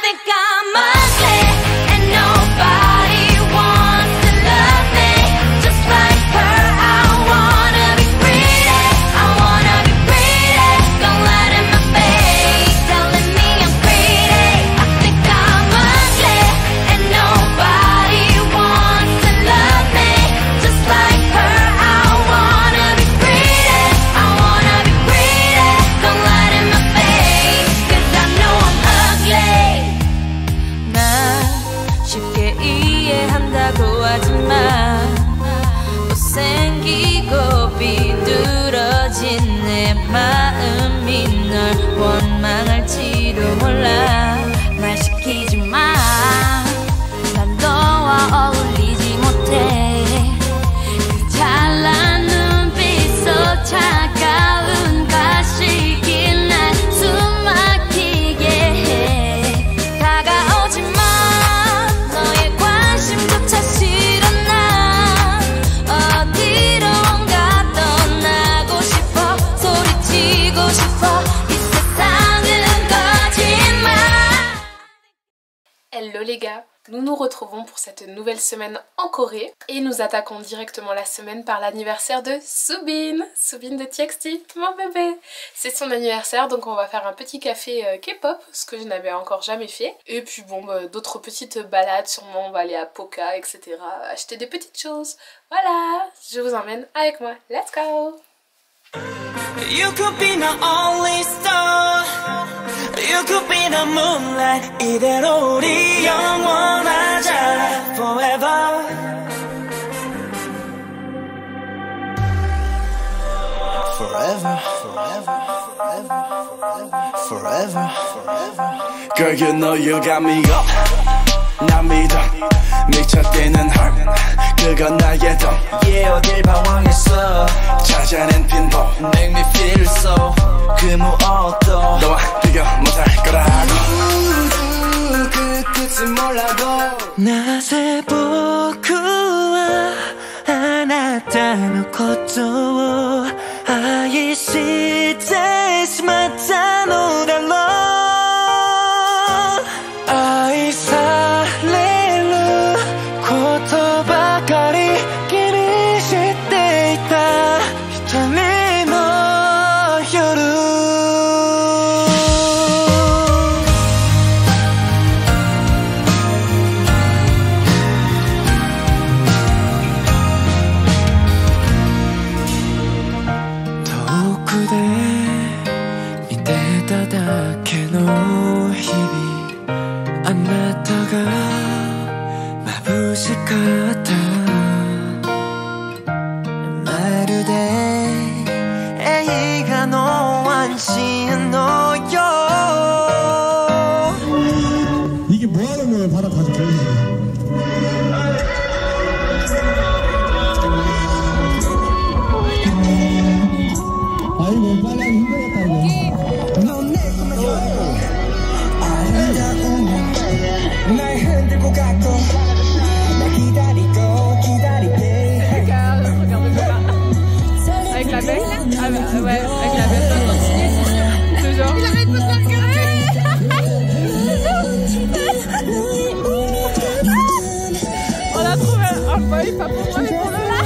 think I'm ugly and nobody wants to love me just like her. I wanna be pretty, I wanna be pretty. Don't let in my face, telling me I'm pretty. I think I'm ugly and nobody wants to love me just like her. I wanna be pretty, I wanna be pretty. Don't let in my face, 'cause I know I'm ugly. 나 쉽게 이해한다고 하지만 못생기고 비뚤어진 내 마음이 널 원망할지도 몰라. 말 시키지 마. 난 너와 어울리지 못해. 그 잘난 눈빛 속 차가운 가식이 날 숨막히게 해. 다가오지 마. 너의 관심조차 싫어. 난 어디론가 떠나고 싶어. 소리치고 싶어. 이 세상은 거짓말. Hello les gars, nous nous retrouvons pour cette nouvelle semaine en Corée et nous attaquons directement la semaine par l'anniversaire de Soobin de TXT, mon bébé. C'est son anniversaire, donc on va faire un petit café K-pop, ce que je n'avais encore jamais fait. Et puis bon, d'autres petites balades, sûrement on va aller à Poca, etc. Acheter des petites choses. Voilà, je vous emmène avec moi, let's go. You could be my only star. You could be the moonlight. 이대로 우리 영원하자 forever. Forever, forever, forever, forever, forever. Girl, you know you got me up. 나 믿어 미쳐 뛰는 heart. 그건 나의 돈. Yeah, 어딜 방황했어. 찾아낸 빈도 make me feel so. 그 무엇도 너와 비교 못할 거라고. 그 끝은 몰라도 낮에 보고와 아나타노ことを愛してしまったのだろう。愛されることばかり気にしていた一人の夜。遠くで見てただけの日々、あなたが眩しかった。まるで映画のワンシーンのよう。 이게 뭐하는 거예요? 바닥 다시 보이는 아이고 빨리 힘들었다고. 넌내 꿈의 아름다움은 날 흔들고 갔고 날 기다리고 기다릴게. Avec la belle là? Ah bah, ouais, avec la belle, ça continue. Toujours. Il arrête pas de me regarder. On a trouvé un boy, pas pour moi mais pour le là.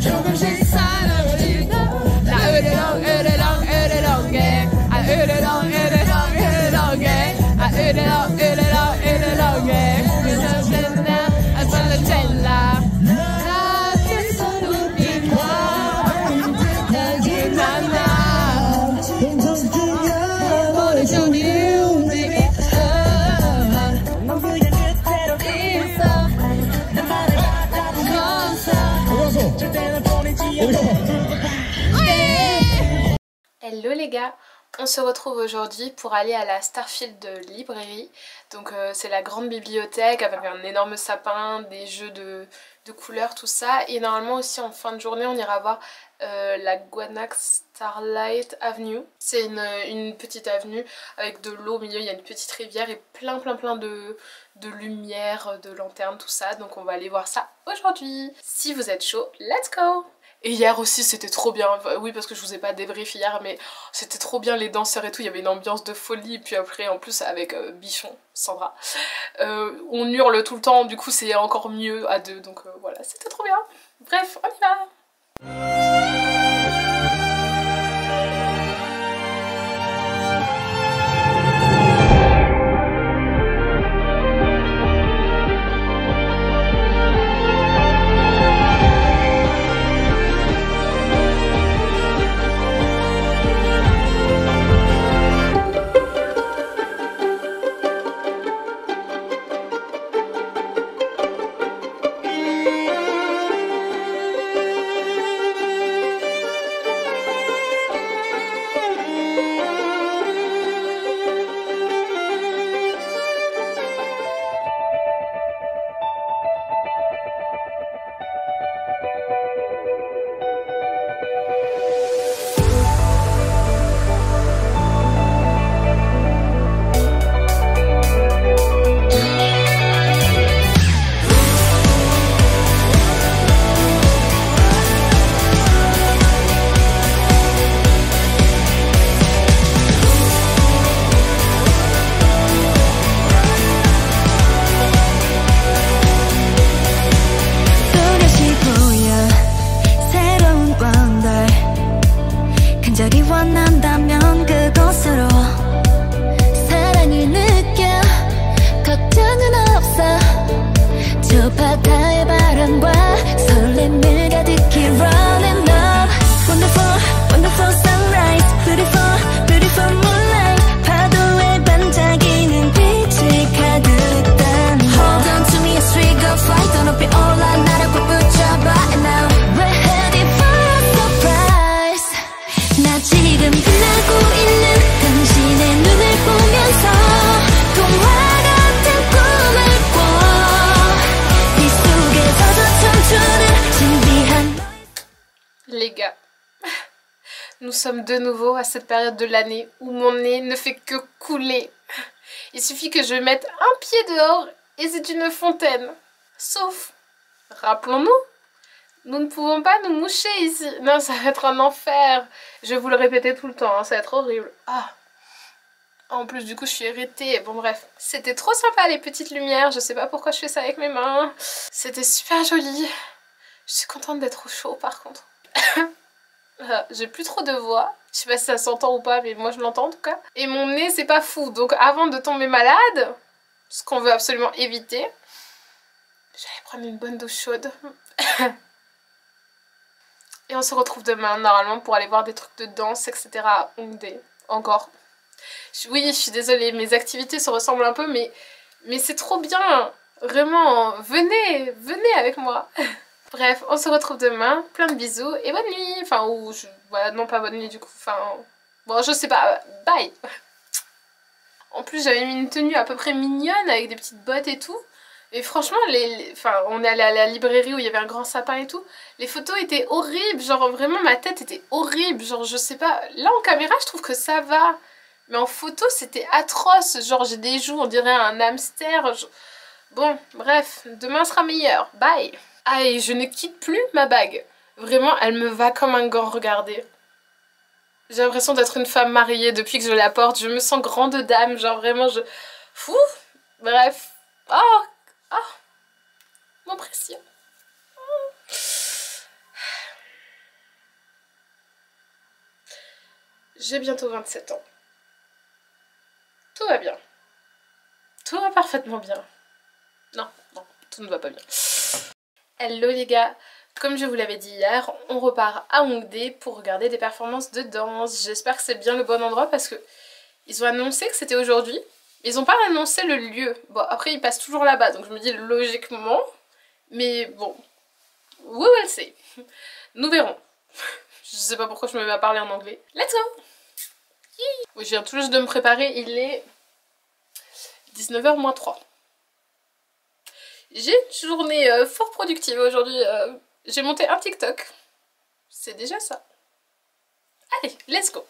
조금씩 사랑을 나 으르렁게 아 으르렁게 아 으르렁게 미쳤나 아 설레텔라 나 계속 하지 않아 보내준 이유 내게 넌 그냥 그대로 있어 나만을 받아서 절대로 보내지 않아. Hello les gars, on se retrouve aujourd'hui pour aller à la Starfield librairie. Donc c'est la grande bibliothèque avec un énorme sapin, des jeux de couleurs, tout ça. Et normalement aussi en fin de journée on ira voir la Guanac Starlight Avenue. C'est une petite avenue avec de l'eau au milieu, il y a une petite rivière et plein de lumière, de lanternes, tout ça. Donc on va aller voir ça aujourd'hui. Si vous êtes chaud, let's go! Et hier aussi c'était trop bien, oui parce que je vous ai pas débrief hier mais c'était trop bien les danseurs et tout, il y avait une ambiance de folie. Et puis après en plus avec Bichon, Sandra, on hurle tout le temps, du coup c'est encore mieux à deux, donc voilà, c'était trop bien. Bref, on y va. Les gars, nous sommes de nouveau à cette période de l'année où mon nez ne fait que couler. Il suffit que je mette un pied dehors et c'est une fontaine. Sauf, rappelons-nous, nous ne pouvons pas nous moucher ici. Non, ça va être un enfer. Je vais vous le répéter tout le temps, hein, ça va être horrible. Ah. En plus, du coup, je suis irritée. Bon, bref. C'était trop sympa, les petites lumières. Je sais pas pourquoi je fais ça avec mes mains. C'était super joli. Je suis contente d'être au chaud, par contre. J'ai plus trop de voix. Je sais pas si ça s'entend ou pas, mais moi je l'entends en tout cas. Et mon nez c'est pas fou, donc avant de tomber malade, ce qu'on veut absolument éviter, j'allais prendre une bonne douche chaude. Et on se retrouve demain normalement pour aller voir des trucs de danse, etc. à Hongdae. Encore. Oui, je suis désolée, mes activités se ressemblent un peu, mais c'est trop bien. Vraiment, venez avec moi. Bref, on se retrouve demain, plein de bisous et bonne nuit. Enfin, ou voilà, non pas bonne nuit du coup, enfin, bon je sais pas, bye. En plus j'avais mis une tenue à peu près mignonne avec des petites bottes et tout. Et franchement, enfin, on est allé à la librairie où il y avait un grand sapin et tout. Les photos étaient horribles, genre vraiment ma tête était horrible, genre je sais pas. Là en caméra je trouve que ça va, mais en photo c'était atroce, genre j'ai des joues, on dirait un hamster. Bon, bref, demain sera meilleur, bye. Ah, et je ne quitte plus ma bague. Vraiment, elle me va comme un gant, regardez. J'ai l'impression d'être une femme mariée depuis que je la porte. Je me sens grande dame, genre vraiment, je... Fou. Bref. Oh, mon précieux. J'ai bientôt 27 ans. Tout va bien. Tout va parfaitement bien. Non, tout ne va pas bien. Hello les gars, comme je vous l'avais dit hier, on repart à Hongdae pour regarder des performances de danse. J'espère que c'est bien le bon endroit parce que ils ont annoncé que c'était aujourd'hui. Ils n'ont pas annoncé le lieu. Bon, après ils passent toujours là-bas, donc je me dis logiquement. Mais bon, we will see. Nous verrons. Je sais pas pourquoi je me mets à parler en anglais. Let's go! Oui, je viens tout juste de me préparer, il est 19h moins 3. J'ai une journée fort productive aujourd'hui. J'ai monté un TikTok. C'est déjà ça. Allez, let's go.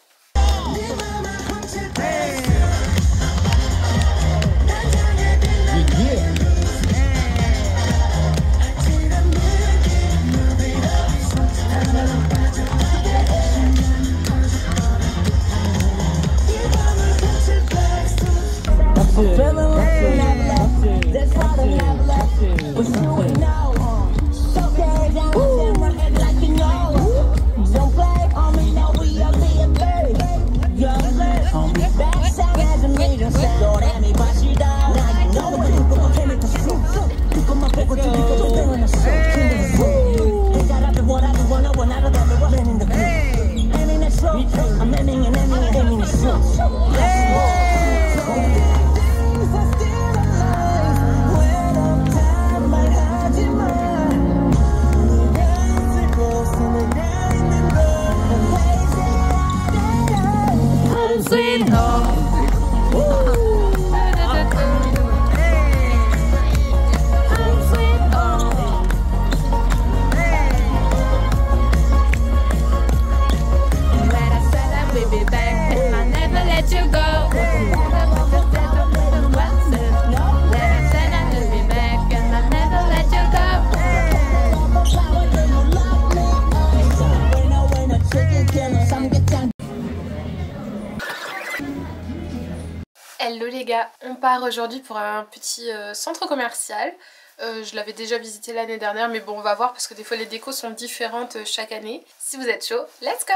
Hello les gars, on part aujourd'hui pour un petit centre commercial. Je l'avais déjà visité l'année dernière, mais bon on va voir parce que des fois les décos sont différentes chaque année. Si vous êtes chaud, let's go!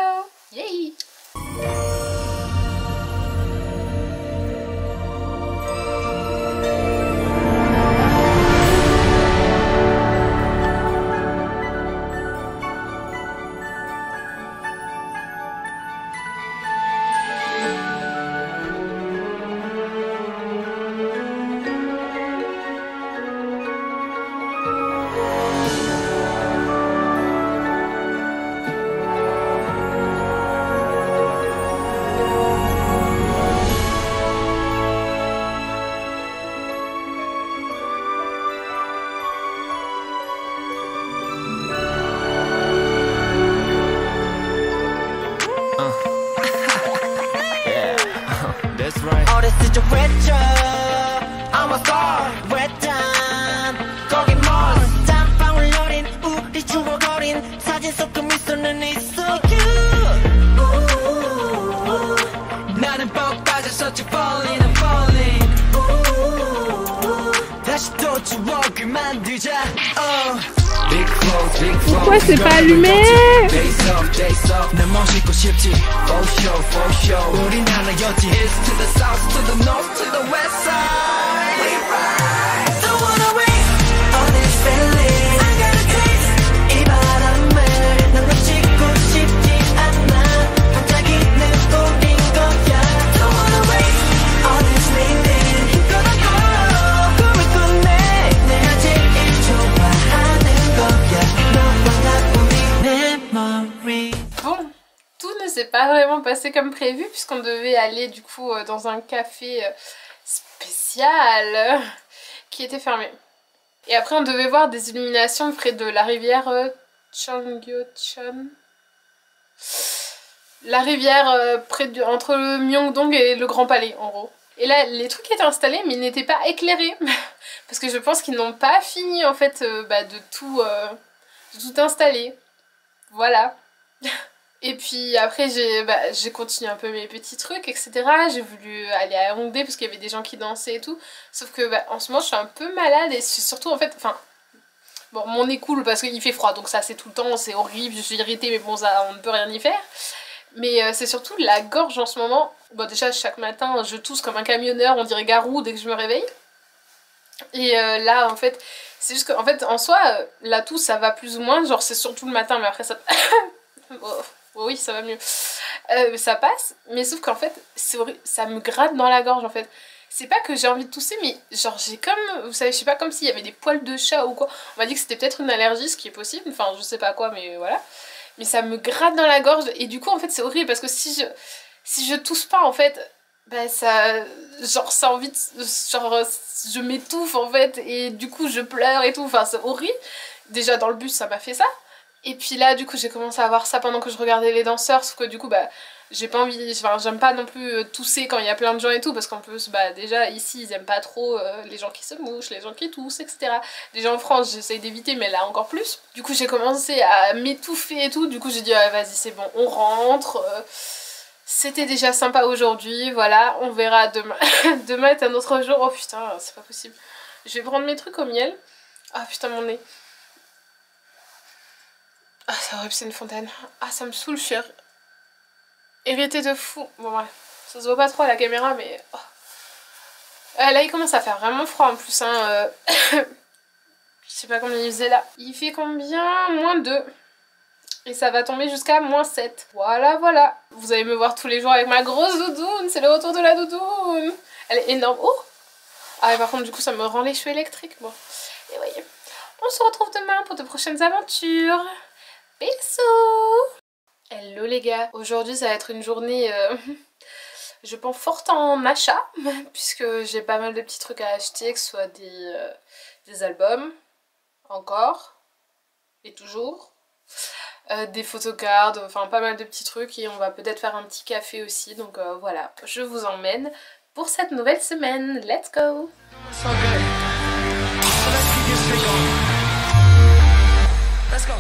Yay! 어렸을 적 외쳐 I'm a star 외딴 거기 먼 땀방울 여린 우리 추억어린 사진 속 그 미소는 있어 cute 나는 뻑 빠졌었지 falling I'm falling 다시 또 추억을 만들자 Pourquoi c'est pas allumé? 난 멋있고 싶지 for sure 우린 하나였지 east to the south to the north to the west side we ride don't wanna waste all this feeling I got a taste 이 바람을 난 놓치고 싶지 않아 갑자기 내 꿈인 거야 don't wanna waste all this feeling 힘껏 하고 꿈을 꾸네 내가 제일 좋아하는 거야 너와 나 우리 memory. Bon, tout ne s'est pas vraiment passé comme prévu puisqu'on devait aller du coup dans un café spécial qui était fermé. Et après on devait voir des illuminations près de la rivière Cheonggyecheon. La rivière entre le Myeongdong et le Grand Palais en gros. Et là les trucs étaient installés mais ils n'étaient pas éclairés parce que je pense qu'ils n'ont pas fini en fait de tout installer. Voilà. Et puis après j'ai continué un peu mes petits trucs etc. J'ai voulu aller à Hongdae parce qu'il y avait des gens qui dansaient et tout. Sauf que en ce moment je suis un peu malade et surtout en fait, bon mon nez coule parce qu'il fait froid donc ça c'est tout le temps, c'est horrible, je suis irritée mais bon ça on ne peut rien y faire. Mais c'est surtout la gorge en ce moment. Bon déjà chaque matin je tousse comme un camionneur, on dirait Garou dès que je me réveille. Et là en fait c'est juste qu'en fait en soi la toux ça va plus ou moins, genre c'est surtout le matin mais après ça... oh, oui ça va mieux. Ça passe, mais sauf qu'en fait c'est horrible, ça me gratte dans la gorge en fait. C'est pas que j'ai envie de tousser mais genre j'ai comme, vous savez je sais pas, comme s'il y avait des poils de chat ou quoi. On m'a dit que c'était peut-être une allergie, ce qui est possible, enfin je sais pas quoi mais voilà. Mais ça me gratte dans la gorge et du coup en fait c'est horrible parce que si je tousse pas en fait, bah ça, genre ça a envie de, genre je m'étouffe en fait et du coup je pleure et tout, enfin c'est horrible. Déjà dans le bus ça m'a fait ça. Et puis là du coup j'ai commencé à avoir ça pendant que je regardais les danseurs, sauf que du coup bah j'ai pas envie, enfin j'aime pas non plus tousser quand il y a plein de gens et tout, parce qu'en plus bah déjà ici ils aiment pas trop les gens qui se mouchent, les gens qui toussent, etc. Déjà en France j'essaye d'éviter mais là encore plus. Du coup j'ai commencé à m'étouffer et tout, du coup j'ai dit ah, vas-y c'est bon on rentre. C'était déjà sympa aujourd'hui, voilà, on verra demain. Demain est un autre jour. Oh putain c'est pas possible. Je vais prendre mes trucs au miel. Ah putain mon nez. Ah c'est horrible, c'est une fontaine. Ah ça me saoule, je suis irritée de fou. Bon bref, ça se voit pas trop à la caméra mais... Oh. Là il commence à faire vraiment froid en plus hein. Je sais pas combien il faisait là. Il fait combien? -2. Et ça va tomber jusqu'à -7. Voilà voilà. Vous allez me voir tous les jours avec ma grosse doudoune. C'est le retour de la doudoune. Elle est énorme. Oh. Ah et par contre du coup ça me rend les cheveux électriques. Bon. Et oui. On se retrouve demain pour de prochaines aventures. Bisous. Hello les gars, aujourd'hui ça va être une journée je pense forte en achat puisque j'ai pas mal de petits trucs à acheter, que ce soit des albums encore et toujours, des photocards, enfin pas mal de petits trucs, et on va peut-être faire un petit café aussi, donc voilà, je vous emmène pour cette nouvelle semaine. Let's go. Let's go.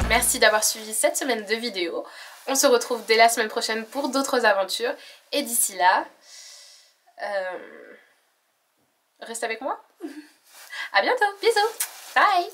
Merci d'avoir suivi cette semaine de vidéos. On se retrouve dès la semaine prochaine pour d'autres aventures. Et d'ici là, reste avec moi. À bientôt, bisous, bye.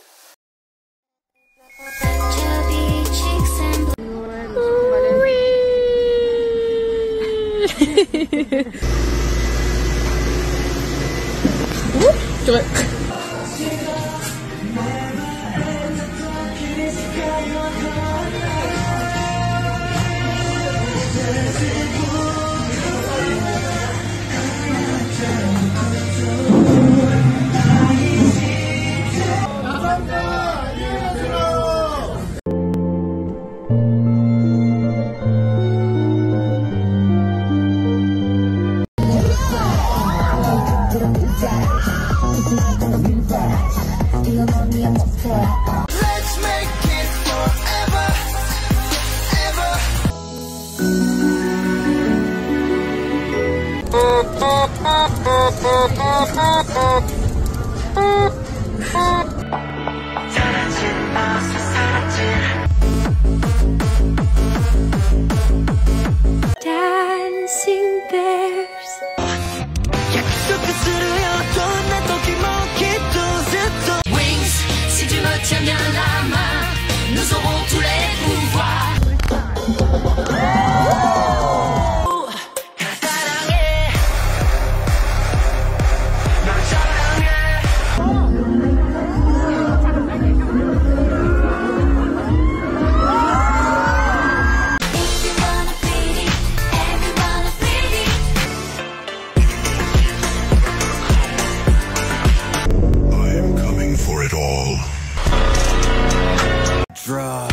Let's make it forever, Dancing bears. Wings, si tu me tiens bien la main, nous aurons tous les pouvoirs. Drop